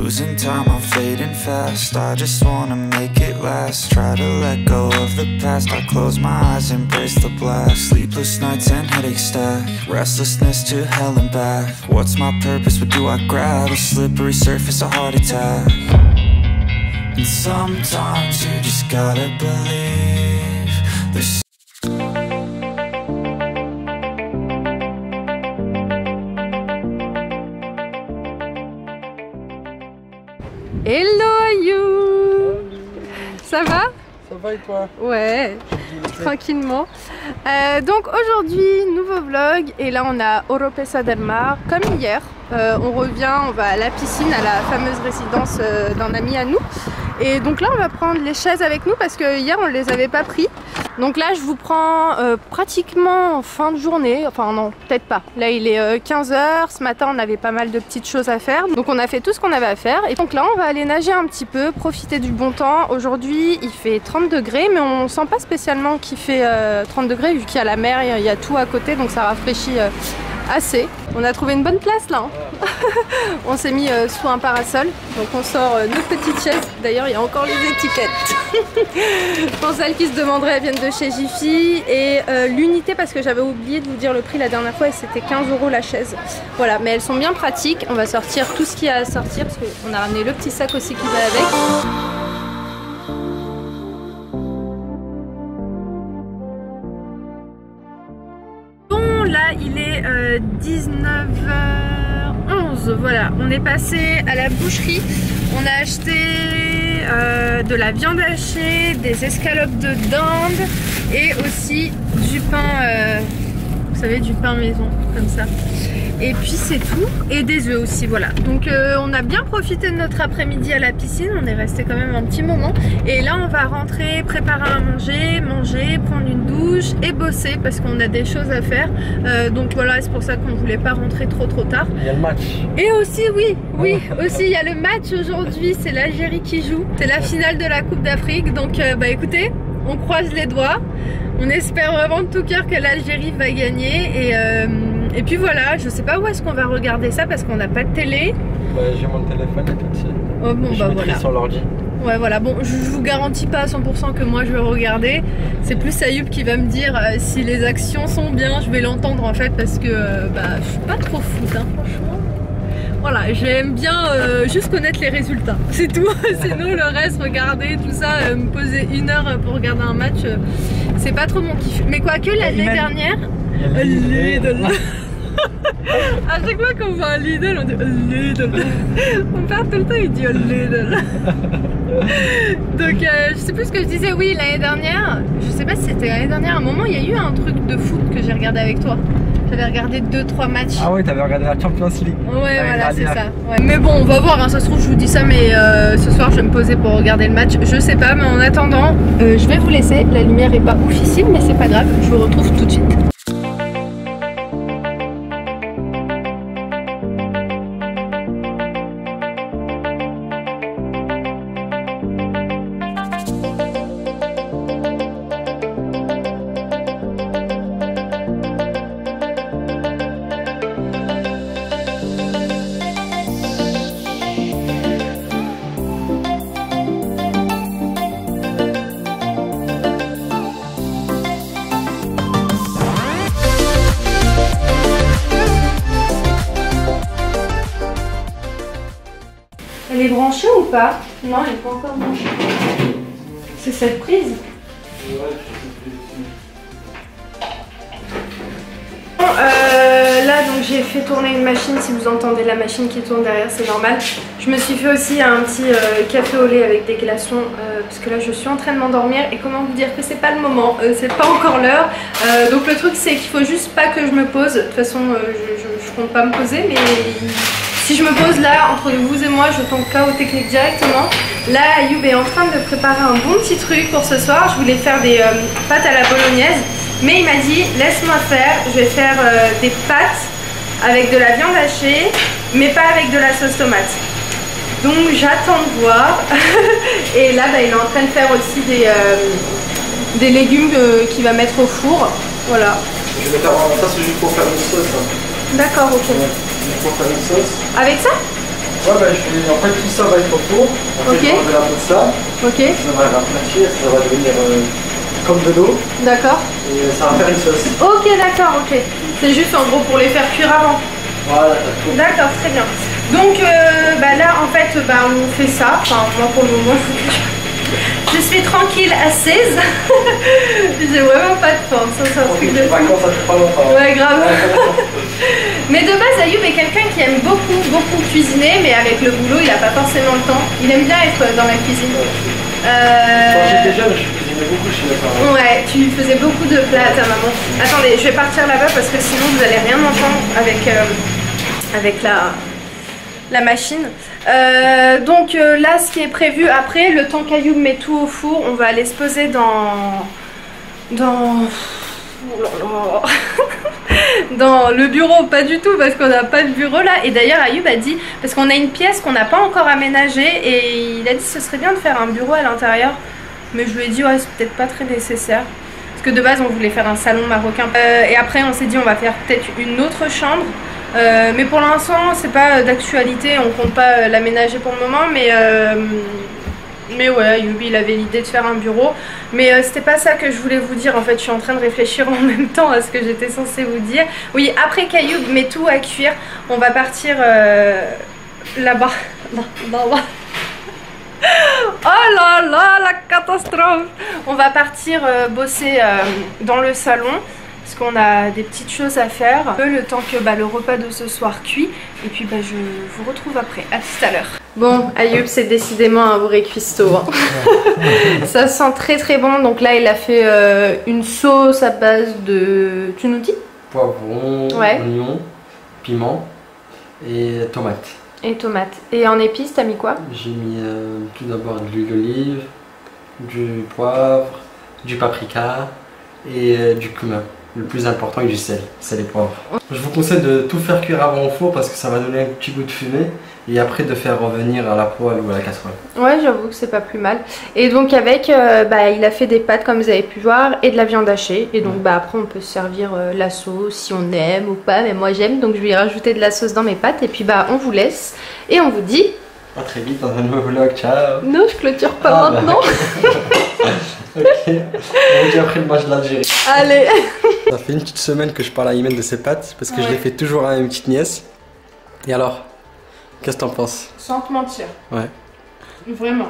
Losing time, I'm fading fast. I just wanna make it last. Try to let go of the past. I close my eyes, embrace the blast. Sleepless nights and headaches stack. Restlessness to hell and back. What's my purpose? What do I grab? A slippery surface, a heart attack. And sometimes you just gotta believe there's Hello you. Ça va? Ça va et toi? Ouais, tranquillement. Donc aujourd'hui, nouveau vlog. Et là on a Oropesa del Mar, comme hier. On revient, on va à la piscine, à la fameuse résidence d'un ami à nous. Et donc là on va prendre les chaises avec nous parce que hier on ne les avait pas pris. Donc là je vous prends pratiquement en fin de journée, enfin non peut-être pas. Là il est 15 h, ce matin on avait pas mal de petites choses à faire. Donc on a fait tout ce qu'on avait à faire. Et donc là on va aller nager un petit peu, profiter du bon temps. Aujourd'hui il fait 30 degrés mais on sent pas spécialement qu'il fait 30 degrés vu qu'il y a la mer, il y a tout à côté donc ça rafraîchit assez. On a trouvé une bonne place là. Hein. On s'est mis sous un parasol. Donc on sort nos petites chaises. D'ailleurs il y a encore les étiquettes. Pour celles qui se demanderaient, elles viennent de chez Jiffy. Et l'unité, parce que j'avais oublié de vous dire le prix la dernière fois, et c'était 15 € la chaise. Voilà, mais elles sont bien pratiques. On va sortir tout ce qu'il y a à sortir parce qu'on a ramené le petit sac aussi qui va avec. Là il est 19h11, voilà, on est passé à la boucherie, on a acheté de la viande hachée, des escalopes de dinde et aussi du pain, vous savez, du pain maison, comme ça. Et puis c'est tout, et des œufs aussi, voilà. Donc on a bien profité de notre après-midi à la piscine, on est resté quand même un petit moment. Et là on va rentrer, préparer à manger, prendre une douche et bosser parce qu'on a des choses à faire. Donc voilà, c'est pour ça qu'on ne voulait pas rentrer trop tard. Il y a le match. Et aussi, oui, aussi il y a le match aujourd'hui, c'est l'Algérie qui joue. C'est la finale de la Coupe d'Afrique, donc bah écoutez, on croise les doigts. On espère vraiment de tout cœur que l'Algérie va gagner et puis voilà, je sais pas où est-ce qu'on va regarder ça parce qu'on n'a pas de télé. Bah, j'ai mon téléphone et tout de suite. Oh bon, bah voilà. Sur l'ordi. Ouais, voilà, bon, je vous garantis pas à 100% que moi je vais regarder. C'est plus Ayoub qui va me dire si les actions sont bien, je vais l'entendre en fait parce que bah, je suis pas trop foot, hein, franchement. Voilà, j'aime bien juste connaître les résultats, c'est tout. Sinon le reste, regarder tout ça, me poser 1 heure pour regarder un match, c'est pas trop mon kiff. Mais quoique l'année dernière, Lidl. À chaque fois qu'on voit un Lidl, on dit Lidl. Mon père tout le temps il dit Lidl. Donc je sais plus ce que je disais. Oui, l'année dernière, je sais pas si c'était l'année dernière, à un moment il y a eu un truc de foot que j'ai regardé avec toi. J'avais regardé 2-3 matchs. Ah ouais, t'avais regardé la Champions League. Ouais, voilà, c'est ça. Ouais. Mais bon, on va voir, hein, ça se trouve, je vous dis ça, mais ce soir, je vais me poser pour regarder le match. Je sais pas, mais en attendant, je vais vous laisser. La lumière est pas oufissime, mais c'est pas grave. Je vous retrouve tout de suite. Elle est branchée ou pas? Non, elle n'est pas encore branchée. C'est cette prise? Bon, là donc j'ai fait tourner une machine. Si vous entendez la machine qui tourne derrière, c'est normal. Je me suis fait aussi un petit café au lait avec des glaçons parce que là je suis en train de m'endormir. Et comment vous dire que c'est pas le moment, c'est pas encore l'heure. Donc le truc c'est qu'il faut juste pas que je me pose. De toute façon je compte pas me poser, mais si je me pose là entre vous et moi, je tombe KO technique directement. Là, Ayoub est en train de préparer un bon petit truc pour ce soir. Je voulais faire des pâtes à la bolognaise, mais il m'a dit laisse-moi faire. Je vais faire des pâtes avec de la viande hachée, mais pas avec de la sauce tomate. Donc j'attends de voir. Et là, bah, il est en train de faire aussi des légumes qu'il va mettre au four. Voilà. Je vais faire ça, c'est juste pour faire une sauce. Hein. D'accord, ok. Ouais. Pour faire une sauce. Avec ça? Ouais, bah, en fait, tout ça va être au four. On Ok. fait de la peau de ça. Ok. Ça va rafraîchir, ça va devenir comme de l'eau. D'accord. Et ça va faire une sauce. Ok, d'accord, ok. C'est juste en gros pour les faire cuire avant. Voilà, t'as tout. D'accord, très bien. Donc bah là, en fait, bah, on fait ça. Enfin, moi pour le moment, je suis tranquille à 16. J'ai vraiment pas de faim. Ça, c'est un truc de fou. Vacances, ça fait pas longtemps. Ouais, grave. Mais de base, Ayoub est quelqu'un qui aime beaucoup cuisiner, mais avec le boulot, il a pas forcément le temps. Il aime bien être dans la cuisine. Quand j'étais jeune, je cuisinais beaucoup chez mes parents. Ouais, tu faisais beaucoup de plats à ta maman. Attendez, je vais partir là-bas parce que sinon vous allez rien entendre avec la machine. Donc là, ce qui est prévu après, le temps qu'Ayoub met tout au four, on va aller se poser dans oh là là. Dans le bureau, pas du tout parce qu'on n'a pas de bureau là. Et d'ailleurs Ayoub a dit, parce qu'on a une pièce qu'on n'a pas encore aménagée, et il a dit ce serait bien de faire un bureau à l'intérieur. Mais je lui ai dit ouais, c'est peut-être pas très nécessaire. Parce que de base on voulait faire un salon marocain. Et après on s'est dit on va faire peut-être une autre chambre. Mais pour l'instant c'est pas d'actualité, on compte pas l'aménager pour le moment. Mais ouais, Ayoub il avait l'idée de faire un bureau. Mais c'était pas ça que je voulais vous dire. En fait je suis en train de réfléchir en même temps à ce que j'étais censée vous dire. Oui, après qu'Ayoub met tout à cuire, on va partir là-bas. Là-bas. Oh là là, la catastrophe! On va partir bosser dans le salon parce qu'on a des petites choses à faire. Le temps que le repas de ce soir cuit. Et puis je vous retrouve après. À tout à l'heure. Bon, Ayoub, c'est décidément un vrai cuistot. Hein. Ça sent très bon. Donc là, il a fait une sauce à base de... Tu nous dis? Poivron, ouais. Oignon, piment et tomates. Et tomates. Et en épices, t'as mis quoi? J'ai mis tout d'abord de l'huile d'olive, du poivre, du paprika et du cumin. Le plus important est du sel et poivre. Je vous conseille de tout faire cuire avant au four parce que ça va donner un petit goût de fumée. Et après de faire revenir à la poêle ou à la casserole. Ouais, j'avoue que c'est pas plus mal. Et donc avec, il a fait des pâtes comme vous avez pu voir et de la viande hachée. Et donc après on peut se servir la sauce si on aime ou pas. Mais moi j'aime, donc je vais rajouter de la sauce dans mes pâtes. Et puis on vous laisse et on vous dit... À très vite dans un nouveau vlog, ciao. Non, je clôture pas maintenant. Ok, on vous dit après le match de l'Algérie. Allez. Ça fait une petite semaine que je parle à Imen de ses pâtes parce que je les fais toujours à une petite nièce. Et alors? Qu'est-ce que t'en penses? Sans te mentir. Ouais. Vraiment.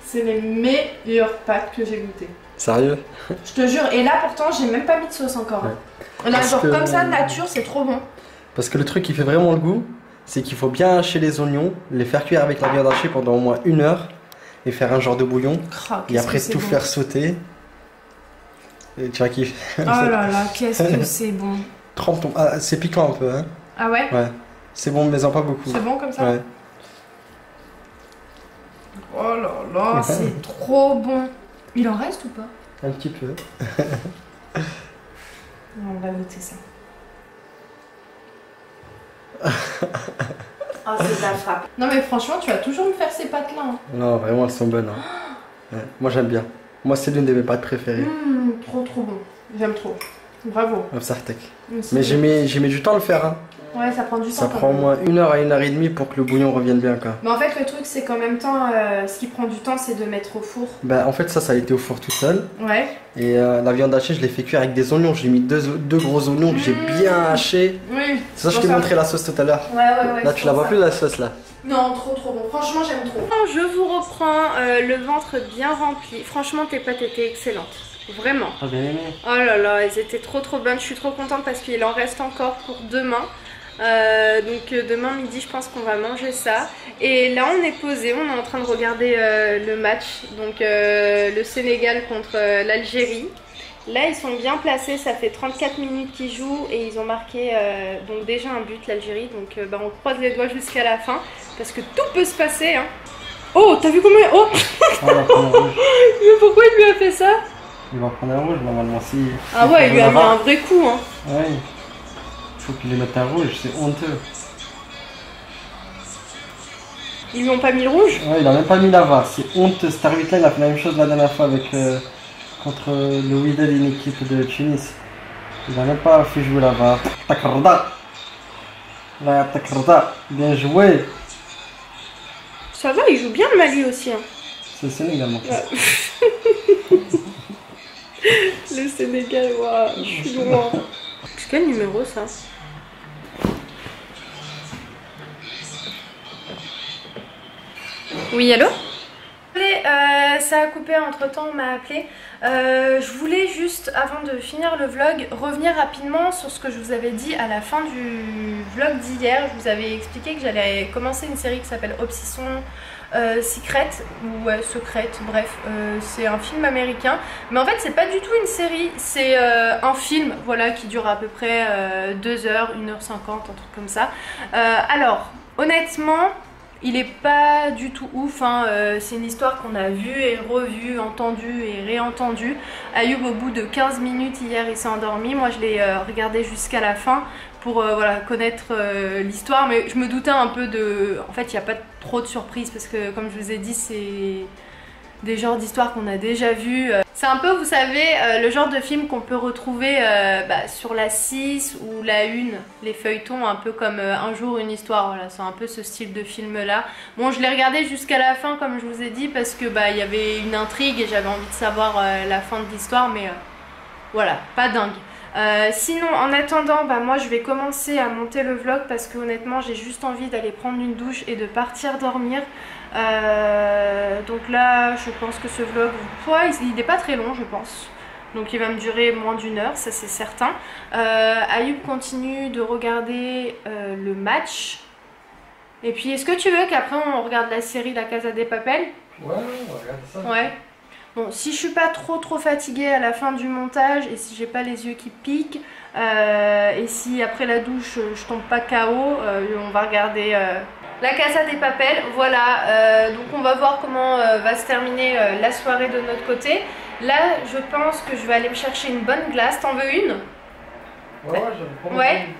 C'est les meilleures pâtes que j'ai goûtées. Sérieux? Je te jure. Et là pourtant j'ai même pas mis de sauce encore. Ouais. Là genre comme ça nature c'est trop bon. Parce que le truc qui fait vraiment le goût, c'est qu'il faut bien hacher les oignons, les faire cuire avec la viande hachée pendant au moins 1 heure et faire un genre de bouillon. Et après tout faire sauter. Et tu vas kiffer. Oh là là, qu'est-ce que c'est bon. Trempe ton... Ah, c'est piquant un peu hein. Ah ouais? Ouais. C'est bon, mais en pas beaucoup. C'est bon comme ça? Ouais. Oh là là, c'est trop bon. Il en reste ou pas? Un petit peu. On va noter ça. Oh, c'est la frappe. Non mais franchement, tu vas toujours me faire ces pâtes là. Hein. Non, vraiment, elles sont bonnes. Hein. Ouais. Moi, j'aime bien. Moi, c'est l'une de mes pâtes préférées. Trop bon. J'aime trop. Bravo. Mais j'ai mis du temps à le faire. Hein. Ouais, ça prend du temps. Ça prend au moins 1 heure à 1 heure et demie pour que le bouillon revienne bien. Quoi. Mais en fait, le truc, c'est qu'en même temps, ce qui prend du temps, c'est de mettre au four. Bah, en fait, ça a été au four tout seul. Ouais. Et la viande hachée, je l'ai fait cuire avec des oignons. J'ai mis deux gros oignons que j'ai bien hachés. Oui. C'est ça, je t'ai montré la sauce tout à l'heure. Ouais. Là, tu la vois plus, la sauce là? Non, trop bon. Franchement, j'aime trop. Je vous reprends le ventre bien rempli. Franchement, tes pâtes étaient excellentes. Vraiment. Ah, bien aimé. Oh là là, elles étaient trop bonnes. Je suis trop contente parce qu'il en reste encore pour demain. Donc demain midi je pense qu'on va manger ça. Et là on est posé, on est en train de regarder le match. Donc le Sénégal contre l'Algérie. Là ils sont bien placés, ça fait 34 minutes qu'ils jouent. Et ils ont marqué donc déjà un but l'Algérie. Donc on croise les doigts jusqu'à la fin. Parce que tout peut se passer hein. Oh t'as vu comment... Oh mais pourquoi il lui a fait ça? Il va prendre un rouge normalement si... Ah ouais il lui a mis un vrai coup hein. Ouais. Faut qu'il les mette un rouge, c'est honteux. Ils lui ont pas mis le rouge? Ouais, il a même pas mis la VAR, c'est honteux. Cet arbitre là, il a fait la même chose la dernière fois avec contre le Wydad, une équipe de Tunis. Il a même pas fait jouer la VAR. Takarda. Là, Takarda. Bien joué. Ça va, il joue bien le Mali aussi. Hein. C'est le Sénégal, mon frère. Ouais. Le Sénégal, waouh, je suis loin. C'est quel numéro ça? Oui, allô? Ça a coupé entre temps, on m'a appelé. Je voulais juste, avant de finir le vlog, revenir rapidement sur ce que je vous avais dit à la fin du vlog d'hier. Je vous avais expliqué que j'allais commencer une série qui s'appelle Obsession Secret, ou secrète, bref, c'est un film américain. Mais en fait, c'est pas du tout une série, c'est un film, voilà, qui dure à peu près 2 heures, 1h50, un truc comme ça. Alors, honnêtement, il est pas du tout ouf, hein. C'est une histoire qu'on a vue et revue, entendue et réentendue. Ayoub, au bout de 15 minutes hier, il s'est endormi. Moi, je l'ai regardé jusqu'à la fin pour voilà, connaître l'histoire. Mais je me doutais un peu de... En fait, il n'y a pas trop de surprises parce que, comme je vous ai dit, c'est des genres d'histoires qu'on a déjà vues. C'est un peu, vous savez, le genre de film qu'on peut retrouver sur la 6 ou la 1, les feuilletons, un peu comme Un jour une histoire, voilà, c'est un peu ce style de film là. Bon, je l'ai regardé jusqu'à la fin comme je vous ai dit parce que il y avait une intrigue et j'avais envie de savoir la fin de l'histoire, mais voilà, pas dingue. Sinon, en attendant, moi je vais commencer à monter le vlog parce que honnêtement j'ai juste envie d'aller prendre une douche et de partir dormir. Donc là je pense que ce vlog, il n'est pas très long je pense, donc il va me durer moins d'1 heure, ça c'est certain. Ayoub continue de regarder le match. Et puis est-ce que tu veux qu'après on regarde la série La Casa de Papel? Ouais, on va regarder ça. Ouais. Bon, si je suis pas trop fatiguée à la fin du montage et si j'ai pas les yeux qui piquent et si après la douche je tombe pas KO, on va regarder La Casa de Papel. Voilà, donc on va voir comment va se terminer la soirée de notre côté. Là, je pense que je vais aller me chercher une bonne glace. T'en veux une? Ouais, je vais prendre ouais. une.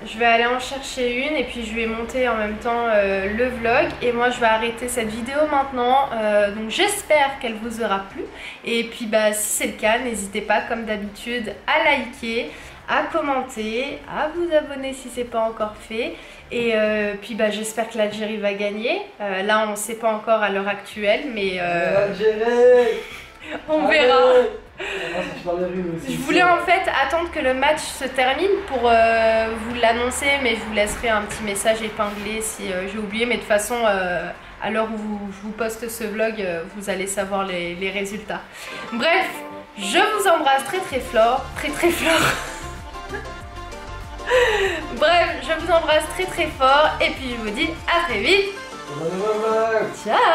Je vais aller en chercher une et puis je vais monter en même temps le vlog. Et moi je vais arrêter cette vidéo maintenant. Donc j'espère qu'elle vous aura plu. Et puis si c'est le cas, n'hésitez pas comme d'habitude à liker, à commenter, à vous abonner si c'est pas encore fait. Et puis j'espère que l'Algérie va gagner. Là on ne sait pas encore à l'heure actuelle, mais Algérie, on verra. Je voulais en fait attendre que le match se termine pour vous l'annoncer, mais je vous laisserai un petit message épinglé si j'ai oublié. Mais de toute façon, à l'heure où je vous poste ce vlog, vous allez savoir les résultats. Bref, je vous embrasse très fort. Bref, je vous embrasse très fort et puis je vous dis à très vite. Ciao.